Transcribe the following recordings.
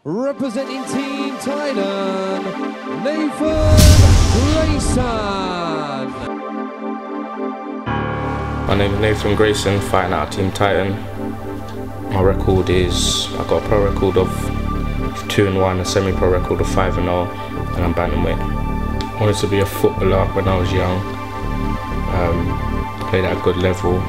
representing Team Titan, Nathan Greyson. My name is Nathan Greyson, fighting out of Team Titan. My record is, I got a pro record of 2-1, a semi-pro record of 5-0, and I'm bantamweight. I wanted to be a footballer when I was young. Played at a good level.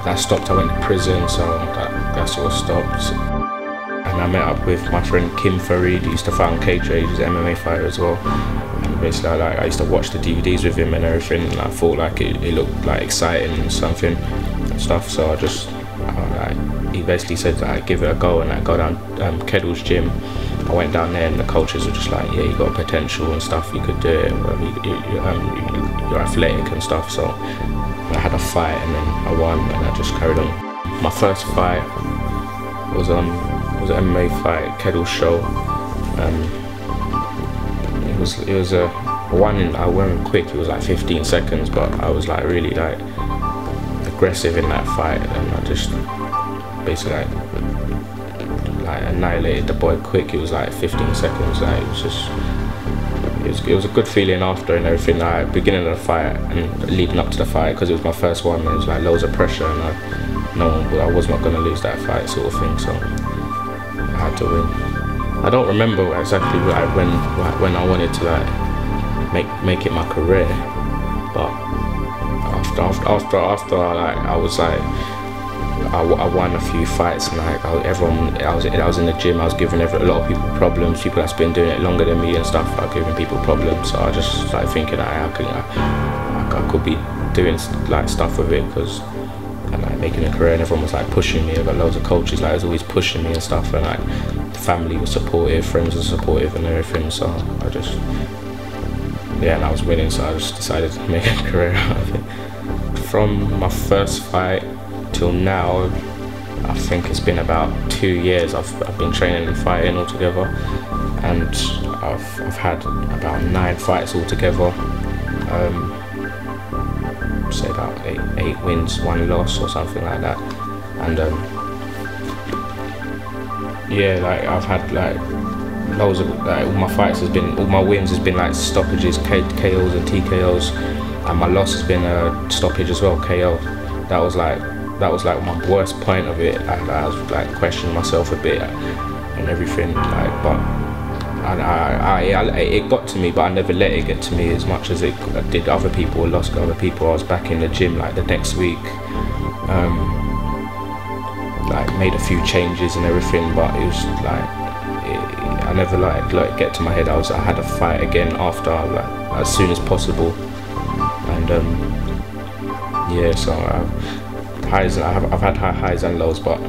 That stopped, I went to prison, so that sort of stopped. And I met up with my friend Kim Farid. He used to fight on KJ, he's an MMA fighter as well. And basically I used to watch the DVDs with him and everything, and I thought like it looked like exciting and something and stuff, so I just, he basically said that I'd give it a go, and I go down Keddle's gym. I went down there and the coaches were just like, yeah, you got potential and stuff, you could do it, you're athletic and stuff. So I had a fight and then I won, and I just carried on. My first fight was an MMA fight, Keddle's show. It was a one in, I went quick, it was like 15 seconds, but I was like really like aggressive in that fight, and I just basically like annihilated the boy quick. It was like 15 seconds. Like, it was a good feeling after and everything. Like beginning of the fight and leading up to the fight, because it was my first one. There was like loads of pressure, and I was not going to lose that fight, sort of thing. So I had to win. I don't remember exactly like when I wanted to like make it my career, but after like I was like. I won a few fights, and like I was in the gym. I was giving a lot of people problems. People that's been doing it longer than me and stuff are giving people problems. So I just started thinking I could be doing like stuff with it, because and like making a career. And everyone was like pushing me. I got loads of coaches like was always pushing me and stuff. And like the family was supportive, friends were supportive, and everything. So I just and I was winning. So I just decided to make a career out of it. From my first fight till now, I think it's been about 2 years. I've been training and fighting altogether, and I've had about 9 fights altogether. Say about eight wins, 1 loss or something like that. And like I've had like loads of like all my wins has been like stoppages, KOs and TKOs, and my loss has been a stoppage as well, KO. That was like my worst point of it. I was like questioning myself a bit and everything, like, but it got to me, but I never let it get to me as much as it did other people, lost other people. I was back in the gym like the next week, like made a few changes and everything, but it was like I never let it get to my head. I had a fight again after, like as soon as possible, and so I've had high highs and lows, but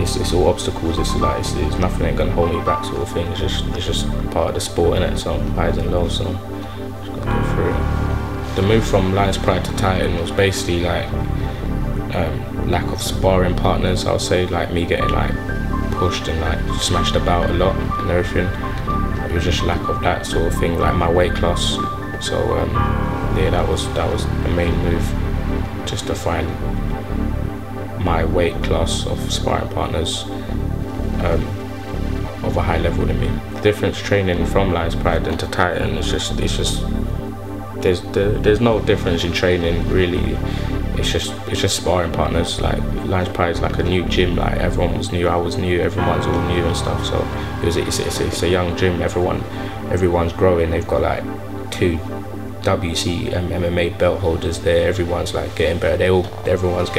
it's all obstacles. It's nothing ain't gonna hold me back, sort of thing. It's just part of the sport, innit? So highs and lows, so just gotta go through it. The move from Lions Pride to Titan was basically like lack of sparring partners. I would say, like me getting like pushed and like smashed about a lot and everything. It was just lack of that sort of thing, like my weight class. So that was the main move, just to find my weight class of sparring partners of a high level than me. The difference training from Lions Pride into Titan is just there's no difference in training really. It's just sparring partners. Like Lions Pride is like a new gym. Like everyone was new, I was new, everyone's all new and stuff. So it's a young gym. Everyone's growing. They've got like 2 WC MMA belt holders there. Everyone's like getting better. Everyone's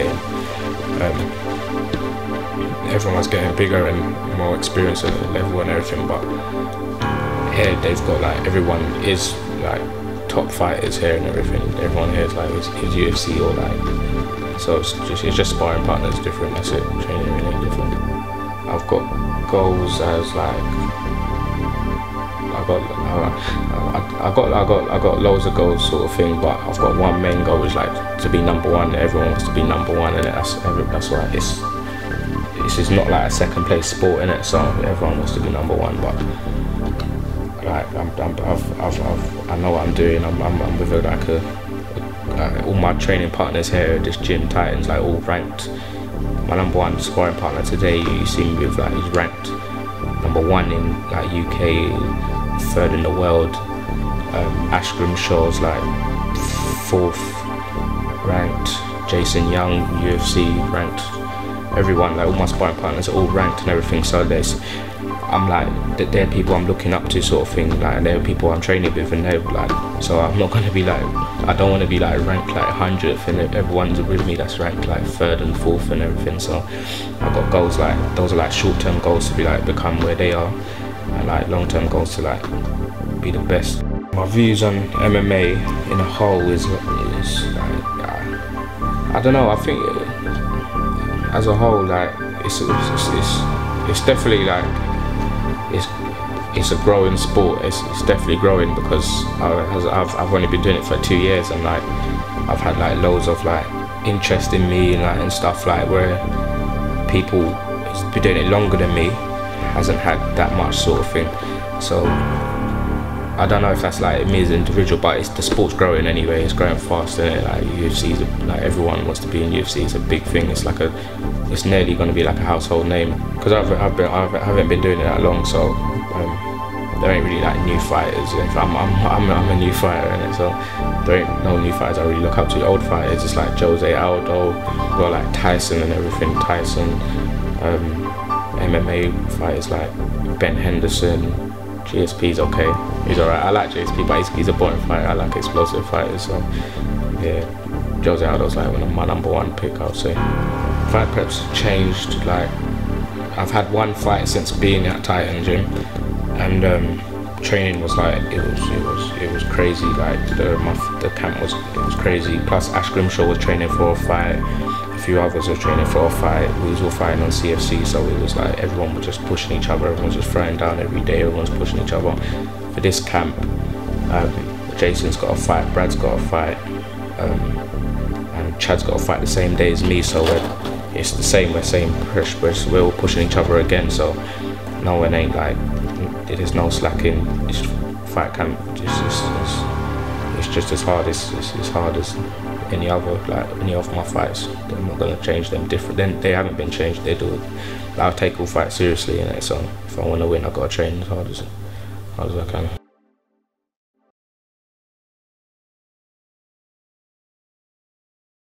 getting bigger and more experience at the level and everything. But here they've got like everyone is like top fighters here and everything. Everyone here is like is UFC or like, so it's just sparring partners different. That's it. Training really different. I've got goals as like. I got loads of goals, sort of thing, but I've got one main goal, is like to be #1. Everyone wants to be #1, and that's why it's not like a second place sport, innit? So everyone wants to be #1, but like I know what I'm doing. I'm with all my training partners here at this gym, Titans, like all ranked. my #1 sparring partner today, you see me with, like, he's ranked #1 in, like, UK, 3rd in the world. Ashgrim Shaw's like 4th ranked. Jason Young, UFC ranked. Everyone, like all my sparring partners are all ranked and everything. So I'm like, they're people I'm looking up to, sort of thing. Like, and they're people I'm training with, and they're like, so I'm not gonna be like, I don't want to be like ranked like 100th, and everyone's with me that's ranked like 3rd and 4th and everything. So I've got goals, like those are like short-term goals to be like become where they are, and like long-term goals to like be the best. My views on MMA in a whole is like, I don't know. I think as a whole, like it's definitely like it's a growing sport. It's definitely growing because I've only been doing it for 2 years, and like I've had like loads of like interest in me and like and stuff, like where people who's been doing it longer than me hasn't had that much, sort of thing. So I don't know if that's like me as an individual, but the sport's growing anyway. It's growing fast, isn't it? Like UFC, like everyone wants to be in UFC. It's a big thing. It's like it's nearly going to be like a household name. Because I haven't been doing it that long, so there ain't really like new fighters. I'm a new fighter, innit? So there ain't no new fighters I really look up to. Old fighters, it's like Jose Aldo, got like Tyson and everything. Tyson, MMA fighters like Ben Henderson. GSP's okay, he's alright. I like GSP, but he's a boring fighter. I like explosive fighters, so yeah, Jose Aldo's like my #1 pick, I would say. Fight prep's changed. Like I've had one fight since being at Titan Gym, and training was like it was crazy. Like the camp was crazy. Plus Ash Grimshaw was training for a fight. A few others were training for a fight. We was all fighting on CFC, so it was like everyone was just pushing each other. Everyone was just throwing down every day. Everyone's pushing each other. For this camp, Jason's got a fight, Brad's got a fight, and Chad's got a fight the same day as me. So it's the same. We're all pushing each other again. So no one ain't like, there's no slacking. It's fight camp. It's just as hard. It's hard as any other my fights. I'm not gonna change them different. Then they haven't been changed. They do. I'll take all fights seriously, and so if I want to win, I gotta train as hard as I can.